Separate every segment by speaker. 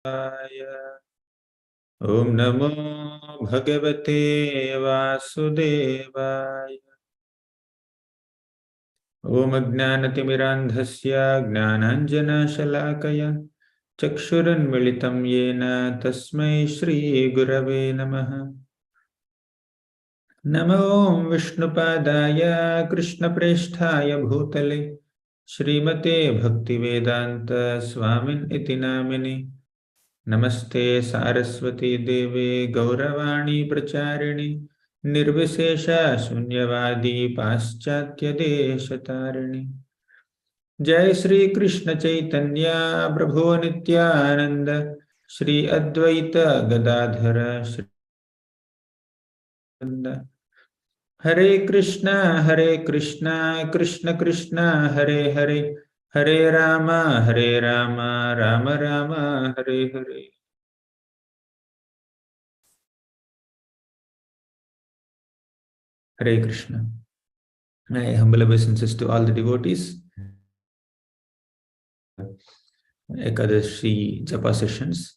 Speaker 1: Om Namo Bhagavate Vasudevaya. Om Ajnanatimidandhasya Gnananjana Shalakaya Chakshuranmilitam Yena Tasmai Shri Gurave Namaha. Namo Vishnupadaya Krishnapreshthaya Bhutale Srimate Bhaktivedanta Swamin iti namini. नमस्ते सारस्वती देवे गौरवाणी प्रचारिणि निर्विशेष शून्यवादी पाश्चात्य देशतारिणि. जय श्री कृष्ण चैतन्य प्रभु नित्यानंद श्री अद्वैत गदाधर श्री हरे Krishna Krishna Krishna Hare Hare Hare Ram Ram Ram Hare Hare. Hare Krishna. My humble obeisances to all the devotees. Ekadasi Japa sessions.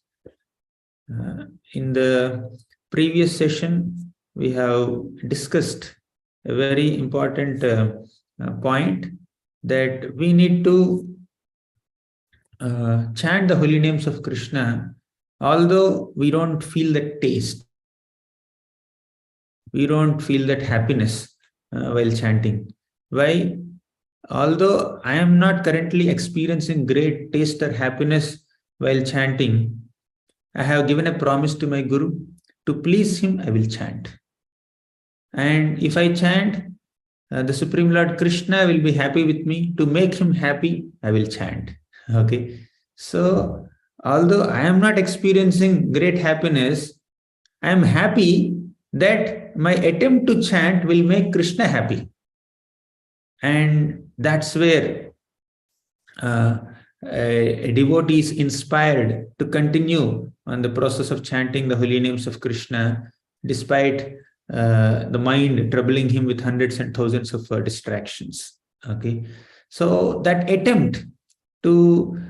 Speaker 1: In the previous session, we have discussed a very important point that we need to chant the holy names of Krishna, although we don't feel that taste. We don't feel that happiness while chanting. Why? Although I am not currently experiencing great taste or happiness while chanting, I have given a promise to my Guru, to please him I will chant. And if I chant, the Supreme Lord Krishna will be happy with me. To make him happy, I will chant. Okay. So, although I am not experiencing great happiness, I am happy that my attempt to chant will make Krishna happy. And that's where a devotee is inspired to continue on the process of chanting the holy names of Krishna, despite the mind troubling him with hundreds and thousands of distractions. Okay, so that attempt to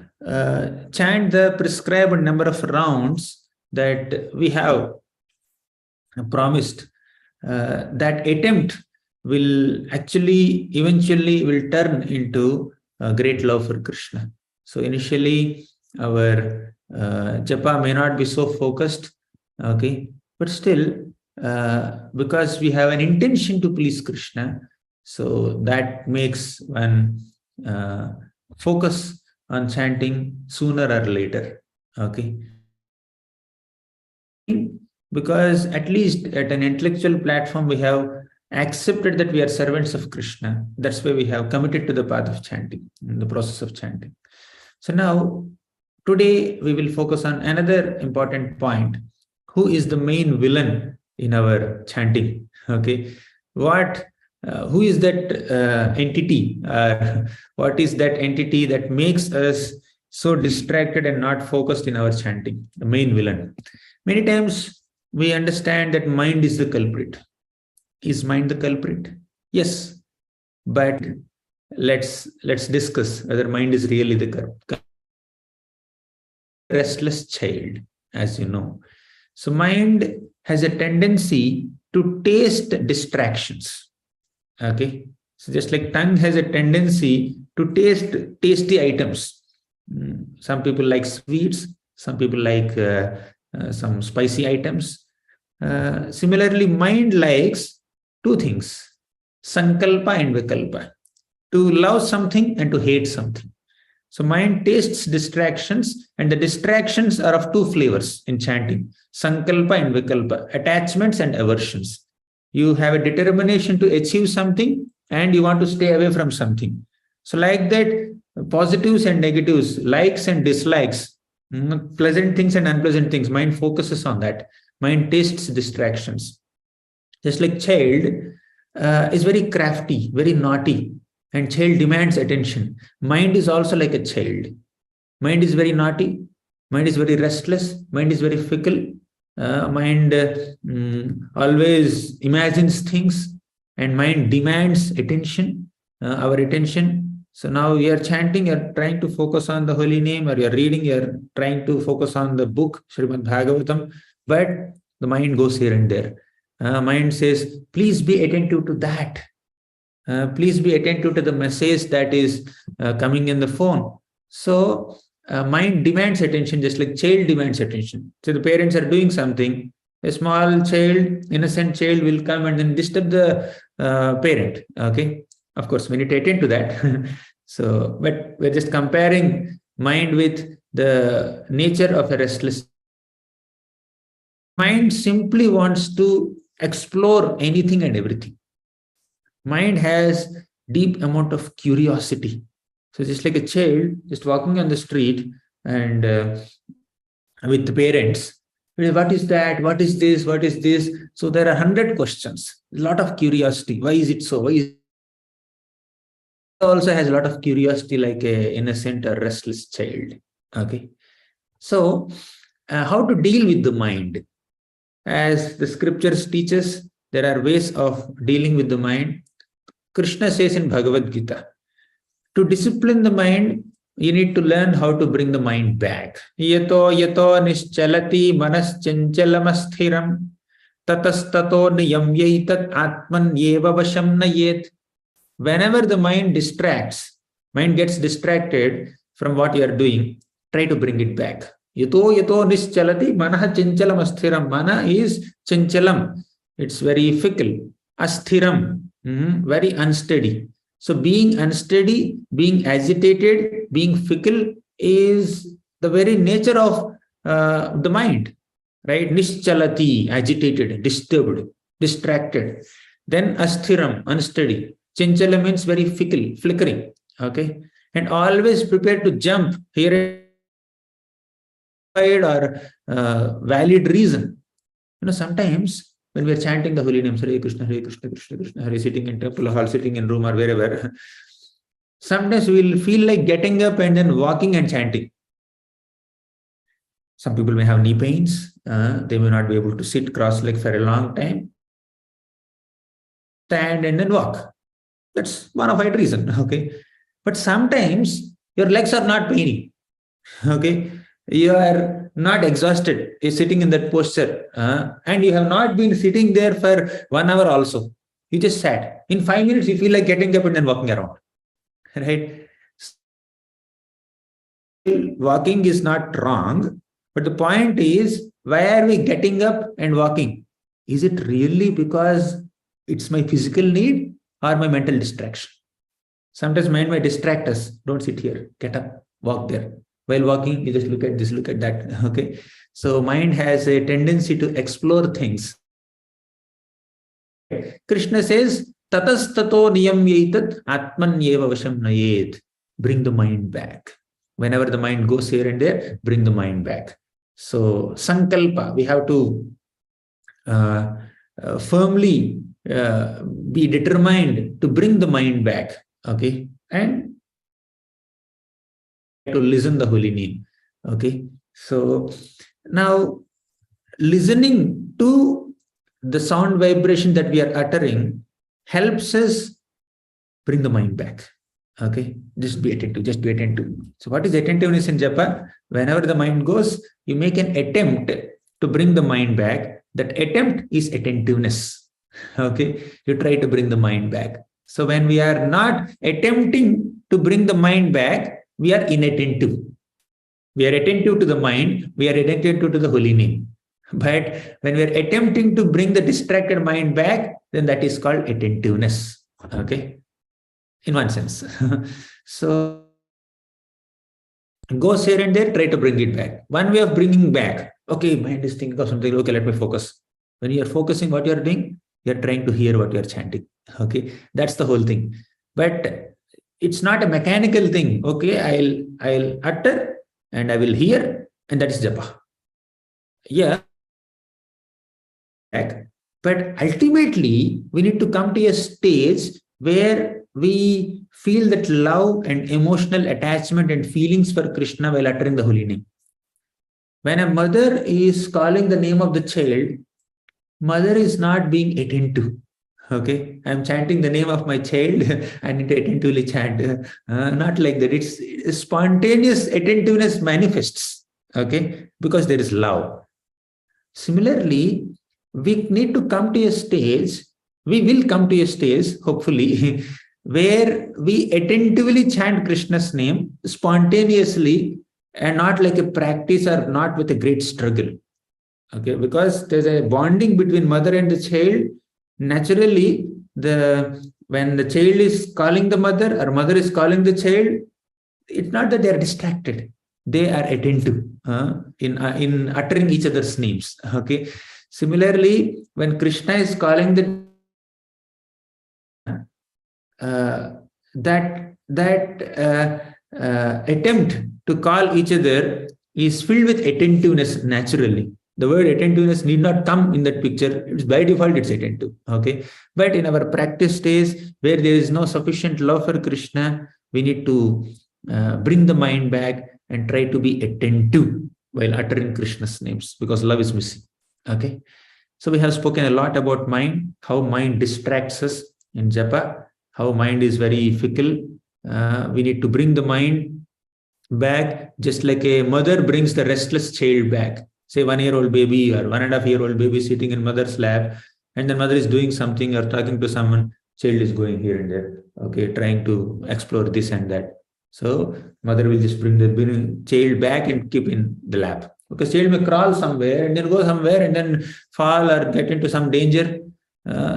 Speaker 1: chant the prescribed number of rounds that we have promised, that attempt will actually eventually will turn into great love for Krishna. So initially our japa may not be so focused, okay, but still because we have an intention to please Krishna, so that makes one focus on chanting sooner or later, okay. Because at least at an intellectual platform we have accepted that we are servants of Krishna. That's why we have committed to the path of chanting, in the process of chanting. So now, today we will focus on another important point. Who is the main villain in our chanting? Okay, who is that entity? What is that entity that makes us so distracted and not focused in our chanting? The main villain. Many times we understand that mind is the culprit. Is mind the culprit? Yes, but let's discuss whether mind is really the culprit. Restless child, as you know. So mind has a tendency to taste distractions. Okay, so just like tongue has a tendency to taste tasty items. Some people like sweets. Some people like some spicy items. Similarly, mind likes two things, sankalpa and vikalpa, to love something and to hate something. So mind tastes distractions, and the distractions are of two flavors in chanting, sankalpa and vikalpa, attachments and aversions. You have a determination to achieve something and you want to stay away from something. So like that, positives and negatives, likes and dislikes, pleasant things and unpleasant things, mind focuses on that. Mind tastes distractions. Just like child is very crafty, very naughty, and child demands attention. Mind is also like a child. Mind is very naughty, mind is very restless, mind is very fickle, mind always imagines things, and mind demands attention, our attention. So now you're chanting, you're trying to focus on the holy name, or you're reading, you're trying to focus on the book, Srimad Bhagavatam, but the mind goes here and there. Mind says, please be attentive to that. Please be attentive to the message that is coming in the phone. So mind demands attention, just like child demands attention. So the parents are doing something, a small child, innocent child will come and then disturb the parent. Okay, of course, we need to attend to that. So, but we're just comparing mind with the nature of a restless mind. Simply wants to explore anything and everything. Mind has deep amount of curiosity. So just like a child just walking on the street and with the parents, what is that? What is this? What is this? So there are 100 questions, a lot of curiosity. Why is it so? Why is it? Also has a lot of curiosity, like a innocent or restless child. Okay. So how to deal with the mind? As the scriptures teaches, there are ways of dealing with the mind. Krishna says in Bhagavad Gita, to discipline the mind, you need to learn how to bring the mind back. Yato yato nischalati manas chanchalamassthiram tatastato niyamyaitat atman yeva vasham nayet. Whenever the mind distracts, mind gets distracted from what you are doing, try to bring it back. Yato yato nischalati manah chanchalamassthiram. Mana is chanchalam. It's very fickle. Asthiram. Very unsteady. So being unsteady, being agitated, being fickle is the very nature of the mind, right? Nischalati, agitated, disturbed, distracted. Then asthiram, unsteady. Chanchala means very fickle, flickering. Okay, and always prepared to jump here or valid reason. Sometimes when we are chanting the holy names, Hare Krishna, Krishna Krishna, Hare, sitting in temple hall, sitting in room or wherever, sometimes we will feel like getting up and then walking and chanting. Some people may have knee pains. They may not be able to sit cross-legged for a long time. Stand and then walk. That's one of it reason. Okay. But sometimes your legs are not paining. Okay. You are not exhausted. You're sitting in that posture. And you have not been sitting there for 1 hour also. You just sat. In 5 minutes, you feel like getting up and then walking around. Right? Walking is not wrong. But the point is, why are we getting up and walking? Is it really because it's my physical need or my mental distraction? Sometimes mind might distract us. Don't sit here. Get up. Walk there. While walking, you just look at this, look at that. Okay. So mind has a tendency to explore things. Krishna says, Tatastato niyamyaitat atman yeva vasham nayet. Bring the mind back. Whenever the mind goes here and there, bring the mind back. So sankalpa, we have to firmly be determined to bring the mind back. Okay. And to listen the holy name. Okay. So now listening to the sound vibration that we are uttering helps us bring the mind back. Okay. Just be attentive. Just be attentive. So what is attentiveness in Japa? Whenever the mind goes, you make an attempt to bring the mind back. That attempt is attentiveness. Okay. You try to bring the mind back. So when we are not attempting to bring the mind back, we are inattentive. We are attentive to the mind. We are attentive to the holy name. But when we are attempting to bring the distracted mind back, then that is called attentiveness. Okay. In one sense. So goes here and there, try to bring it back. One way of bringing back. Okay, mind is thinking of something. Okay, let me focus. When you are focusing what you are doing, you are trying to hear what you are chanting. Okay. That's the whole thing. But it's not a mechanical thing. Okay, I'll utter and I will hear, and that is japa. Yeah. But ultimately, we need to come to a stage where we feel that love and emotional attachment and feelings for Krishna while uttering the holy name. When a mother is calling the name of the child, mother is not being attentive. Okay, I'm chanting the name of my child. I need to attentively chant. Not like that. It's spontaneous attentiveness manifests. Okay, because there is love. Similarly, we need to come to a stage. We will come to a stage, hopefully, where we attentively chant Krishna's name spontaneously and not like a practice or not with a great struggle. Okay, because there's a bonding between mother and the child. Naturally, when the child is calling the mother or mother is calling the child, it's not that they are distracted, they are attentive in uttering each other's names. Okay, similarly, when Krishna is calling the attempt to call each other is filled with attentiveness naturally. The word attentiveness need not come in that picture. It's by default, it's attentive. Okay. But in our practice days, where there is no sufficient love for Krishna, we need to bring the mind back and try to be attentive while uttering Krishna's names, because love is missing. Okay. So we have spoken a lot about mind, how mind distracts us in japa, how mind is very fickle. We need to bring the mind back, just like a mother brings the restless child back. Say 1-year-old baby or 1.5-year-old baby sitting in mother's lap, and the mother is doing something or talking to someone, child is going here and there, okay, trying to explore this and that. So mother will just bring the child back and keep in the lap. Because child may crawl somewhere and then go somewhere and then fall or get into some danger.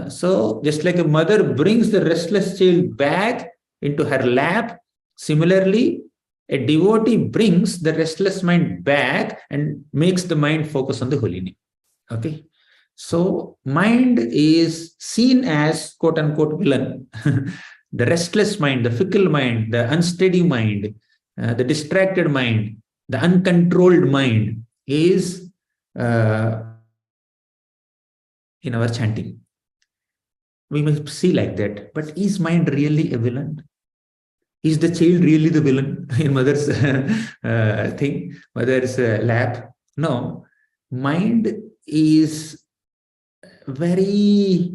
Speaker 1: So just like a mother brings the restless child back into her lap, similarly, a devotee brings the restless mind back and makes the mind focus on the holy name. Okay. So mind is seen as quote unquote villain. The restless mind, the fickle mind, the unsteady mind, the distracted mind, the uncontrolled mind is in our chanting. We must see like that. But is mind really a villain? Is the child really the villain in mother's thing, mother's lap? No. Mind is very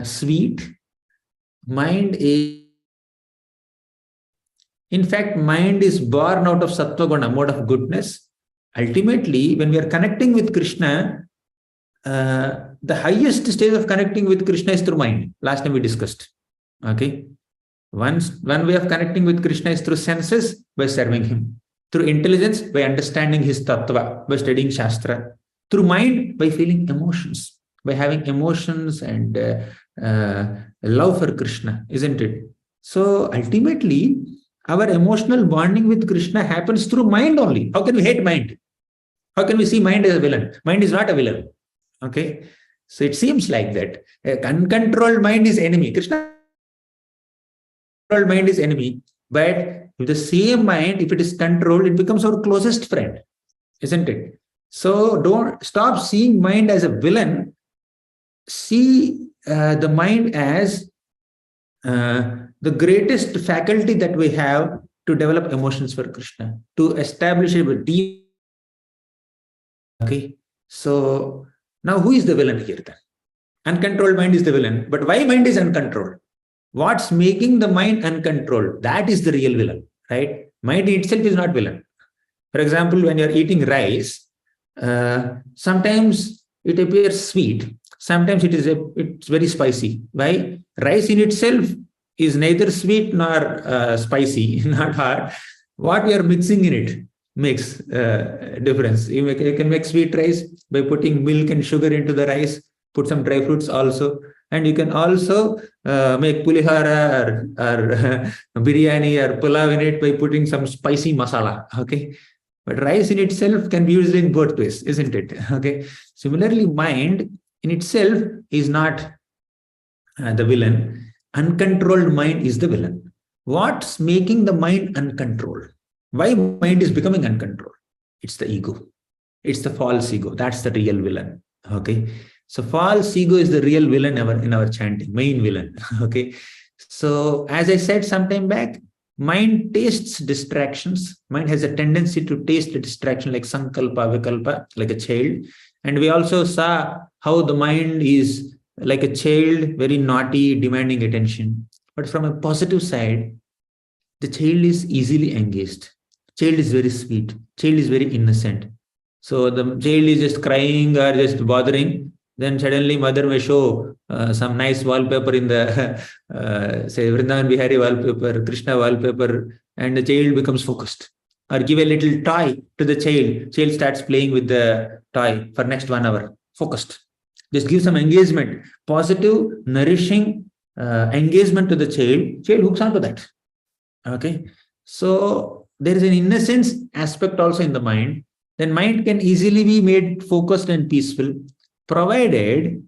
Speaker 1: sweet. Mind is, in fact, mind is born out of sattva guna, mode of goodness. Ultimately, when we are connecting with Krishna, the highest stage of connecting with Krishna is through mind. Last time we discussed. Okay. One way of connecting with Krishna is through senses, by serving him. Through intelligence, by understanding his tattva, by studying Shastra. Through mind, by feeling emotions, by having emotions and love for Krishna, isn't it? So ultimately, our emotional bonding with Krishna happens through mind only. How can we hate mind? How can we see mind as a villain? Mind is not a villain. Okay. So it seems like that. Uncontrolled mind is enemy. Krishna mind is enemy, but if the same mind, if it is controlled, it becomes our closest friend, isn't it? So don't stop seeing mind as a villain. See the mind as the greatest faculty that we have to develop emotions for Krishna, to establish a deep. Okay, so now who is the villain here then? Uncontrolled mind is the villain, but why mind is uncontrolled? What's making the mind uncontrolled? That is the real villain, right? Mind itself is not villain. For example, when you're eating rice, sometimes it appears sweet. Sometimes it's very spicy. Why? Rice in itself is neither sweet nor spicy, not hard. What we are mixing in it makes difference. You can make sweet rice by putting milk and sugar into the rice, put some dry fruits also. And you can also make pulihara or biryani or pulao in it by putting some spicy masala. Okay. But rice in itself can be used in both ways, isn't it? Okay. Similarly, mind in itself is not the villain. Uncontrolled mind is the villain. What's making the mind uncontrolled? Why mind is becoming uncontrolled? It's the ego. It's the false ego. That's the real villain. Okay. So false ego is the real villain in our chanting, main villain. Okay. So as I said some time back, mind tastes distractions. Mind has a tendency to taste a distraction like sankalpa, vikalpa, like a child. And we also saw how the mind is like a child, very naughty, demanding attention. But from a positive side, the child is easily engaged. Child is very sweet. Child is very innocent. So the child is just crying or just bothering. Then suddenly mother may show some nice wallpaper in the say Vrindavan Bihari wallpaper, Krishna wallpaper, and the child becomes focused. Or give a little toy to the child. Child starts playing with the toy for next 1 hour. Focused. Just give some engagement, positive, nourishing engagement to the child. Child hooks onto that. Okay. So there is an innocence aspect also in the mind. Then mind can easily be made focused and peaceful, provided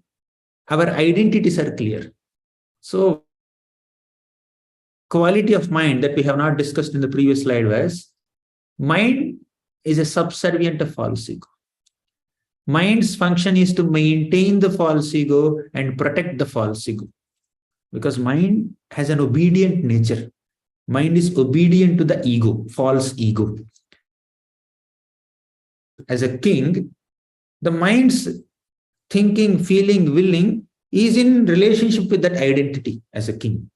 Speaker 1: our identities are clear. So quality of mind that we have not discussed in the previous slide was mind is a subservient of false ego. Mind's function is to maintain the false ego and protect the false ego, because mind has an obedient nature. Mind is obedient to the ego, false ego. As a king, the mind's thinking, feeling, willing is in relationship with that identity as a king.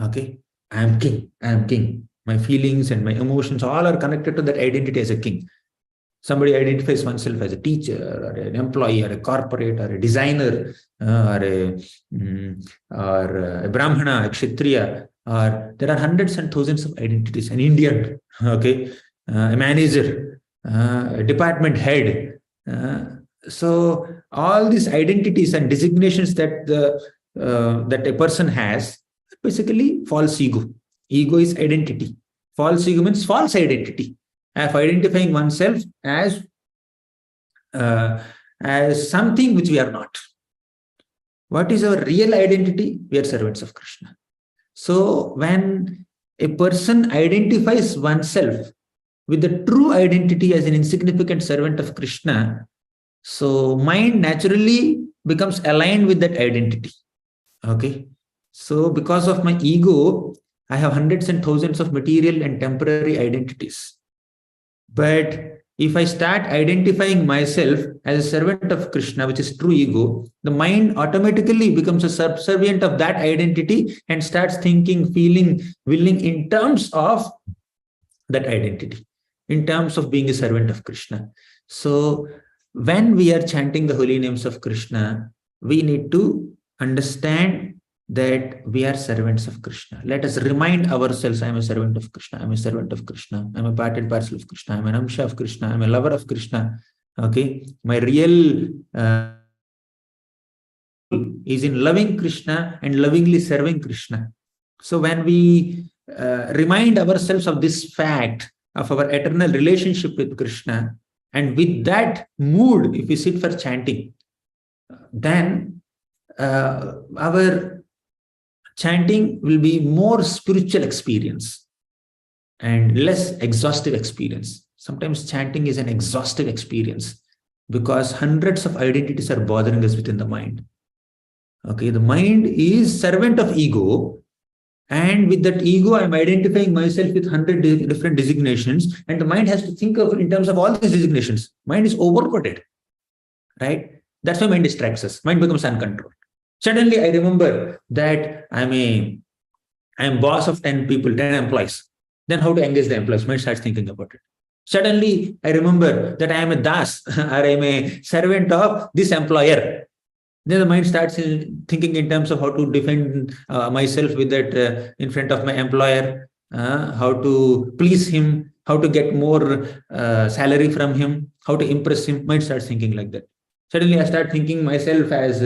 Speaker 1: Okay, I am king, I am king. My feelings and my emotions all are connected to that identity as a king. Somebody identifies oneself as a teacher or an employee or a corporate or a designer or a brahmana, a kshatriya, or there are hundreds and thousands of identities. An Indian, okay, a manager, a department head. So all these identities and designations that that a person has, basically false ego. Ego is identity. False ego means false identity, of identifying oneself as something which we are not. What is our real identity? We are servants of Krishna. So when a person identifies oneself with the true identity as an insignificant servant of Krishna, so mind naturally becomes aligned with that identity. Okay. So because of my ego, I have hundreds and thousands of material and temporary identities. But if I start identifying myself as a servant of Krishna, which is true ego, the mind automatically becomes a subservient of that identity and starts thinking, feeling, willing in terms of that identity, in terms of being a servant of Krishna. So when we are chanting the holy names of Krishna, we need to understand that we are servants of Krishna. Let us remind ourselves, I am a servant of Krishna, I am a servant of Krishna, I am a part and parcel of Krishna, I am an amsha of Krishna, I am a lover of Krishna. Okay, my real is in loving Krishna and lovingly serving Krishna. So when we remind ourselves of this fact of our eternal relationship with Krishna, and with that mood, if we sit for chanting, then our chanting will be more spiritual experience and less exhaustive experience. Sometimes chanting is an exhaustive experience because hundreds of identities are bothering us within the mind. Okay, the mind is servant of ego, and with that ego, I'm identifying myself with 100 different designations, and the mind has to think of in terms of all these designations. Mind is overloaded, right? That's why mind distracts us. Mind becomes uncontrolled. Suddenly, I remember that I'm boss of 10 people, 10 employees. Then how to engage the employees? Mind starts thinking about it. Suddenly, I remember that I am a das or I am a servant of this employer. Then the mind starts thinking in terms of how to defend myself with that in front of my employer, how to please him, how to get more salary from him, how to impress him. Mind starts thinking like that. Suddenly, I start thinking myself as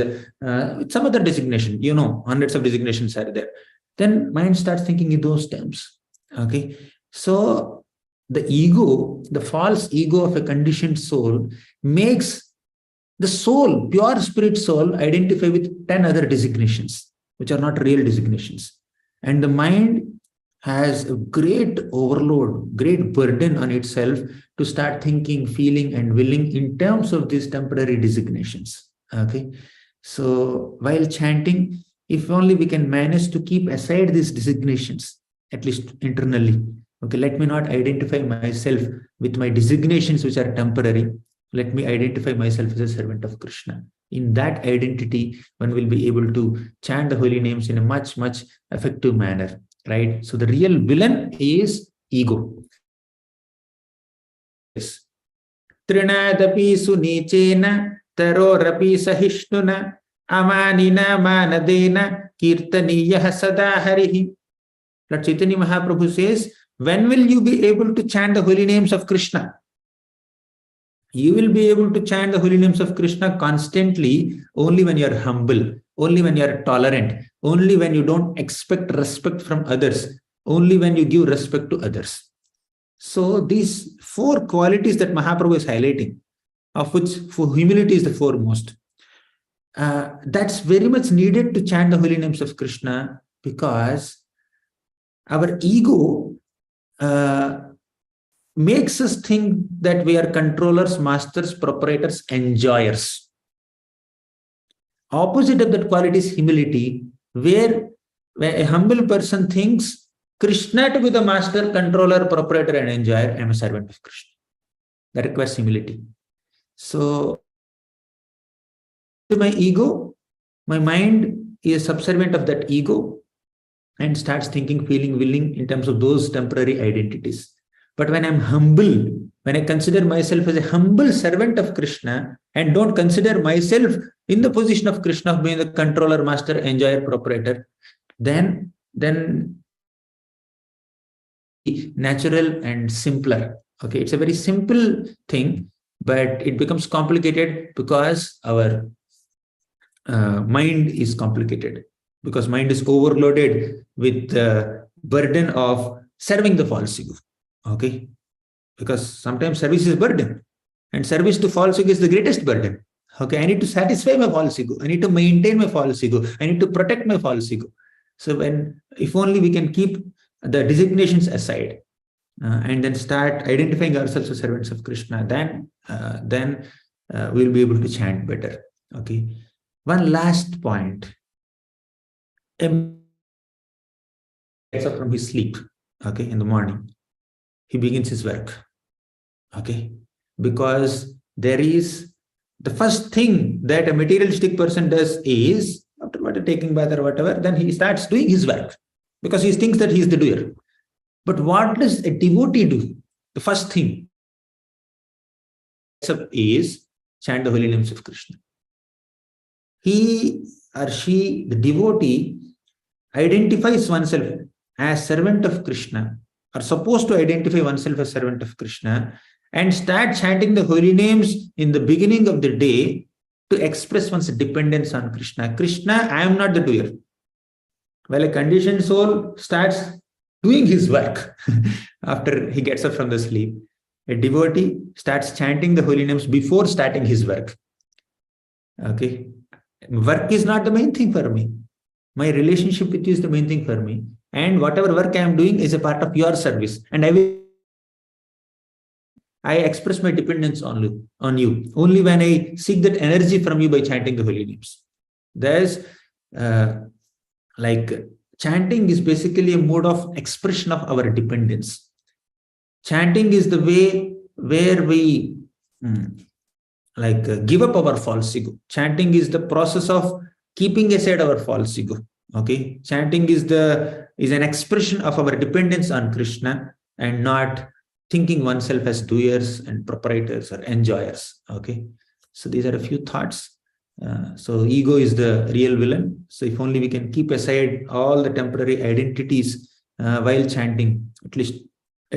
Speaker 1: some other designation. You know, hundreds of designations are there. Then mind starts thinking in those terms. Okay, so the ego, the false ego of a conditioned soul, makes the soul, pure spirit soul, identify with 10 other designations, which are not real designations. And the mind has a great overload, great burden on itself to start thinking, feeling, and willing in terms of these temporary designations. Okay. So while chanting, if only we can manage to keep aside these designations, at least internally. Okay, let me not identify myself with my designations, which are temporary. Let me identify myself as a servant of Krishna. In that identity, one will be able to chant the holy names in a much, much effective manner, right? So the real villain is ego. Yes. Trinadapi sunichena tarorapi sahishnuna amanina manadena kirtaniyah sada harihi. Lord Chaitanya Mahaprabhu says, when will you be able to chant the holy names of Krishna? You will be able to chant the holy names of Krishna constantly only when you are humble, only when you are tolerant, only when you don't expect respect from others, only when you give respect to others. So these four qualities that Mahaprabhu is highlighting, of which humility is the foremost, that's very much needed to chant the holy names of Krishna, because our ego makes us think that we are controllers, masters, proprietors, enjoyers. Opposite of that quality is humility, where a humble person thinks Krishna to be the master, controller, proprietor, and enjoyer. I am a servant of Krishna. That requires humility. So, my ego, my mind is subservient of that ego and starts thinking, feeling, willing in terms of those temporary identities. But when I'm humble, when I consider myself as a humble servant of Krishna and don't consider myself in the position of Krishna, of being the controller, master, enjoyer, proprietor, then natural and simpler. Okay, it's a very simple thing, but it becomes complicated because our mind is complicated, because mind is overloaded with the burden of serving the false ego. Okay, because sometimes service is burden, and service to false ego is the greatest burden. Okay, I need to satisfy my false ego, I need to maintain my false ego, I need to protect my false ego. So if only we can keep the designations aside and then start identifying ourselves as servants of Krishna, then we'll be able to chant better. Okay, one last point. Gets up from his sleep, okay, in the morning, he begins his work, okay, because there is the first thing that a materialistic person does is, after taking bath or whatever, then he starts doing his work because he thinks that he is the doer. But what does a devotee do? The first thing is chant the holy names of Krishna. He or she, the devotee, identifies oneself as servant of Krishna, or supposed to identify oneself as servant of Krishna, and start chanting the holy names in the beginning of the day to express one's dependence on Krishna. Krishna, I am not the doer. While a conditioned soul starts doing his work after he gets up from the sleep, a devotee starts chanting the holy names before starting his work. Okay, work is not the main thing for me. My relationship with you is the main thing for me. And whatever work I am doing is a part of your service. And I express my dependence on you only when I seek that energy from you by chanting the holy names. There's chanting is basically a mode of expression of our dependence. Chanting is the way where we give up our false ego. Chanting is the process of keeping aside our false ego. Okay, chanting is an expression of our dependence on Krishna and not thinking oneself as doers and proprietors or enjoyers. Okay, so these are a few thoughts. So ego is the real villain. So if only we can keep aside all the temporary identities while chanting, at least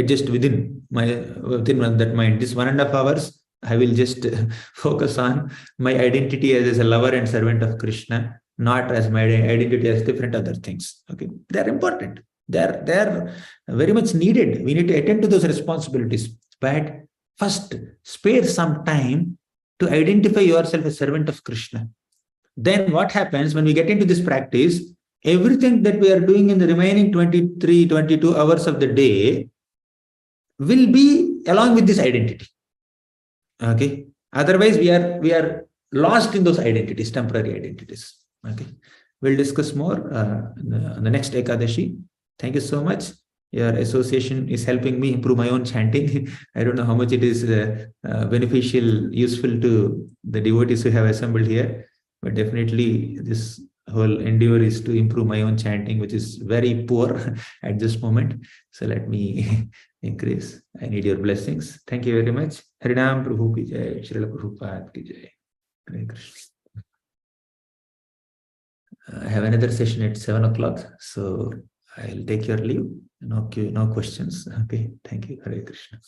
Speaker 1: just within that mind, this 1.5 hours, I will just focus on my identity as a lover and servant of Krishna, not as my identity as different other things. Okay, they are important. They're very much needed. We need to attend to those responsibilities. But first, spare some time to identify yourself as servant of Krishna. Then what happens when we get into this practice? Everything that we are doing in the remaining 23, 22 hours of the day will be along with this identity. Okay. Otherwise, we are lost in those identities, temporary identities. Okay. We'll discuss more on the next Ekadashi. Thank you so much. Your association is helping me improve my own chanting. I don't know how much it is beneficial, useful to the devotees who have assembled here, but definitely this whole endeavor is to improve my own chanting, which is very poor at this moment. So let me increase. I need your blessings. Thank you very much. Harinam Prabhu ki jai, Srila Prabhupada ki jai. Hare Krishna. I have another session at 7 o'clock, so I'll take your leave. No questions. Okay, thank you. Hare Krishna.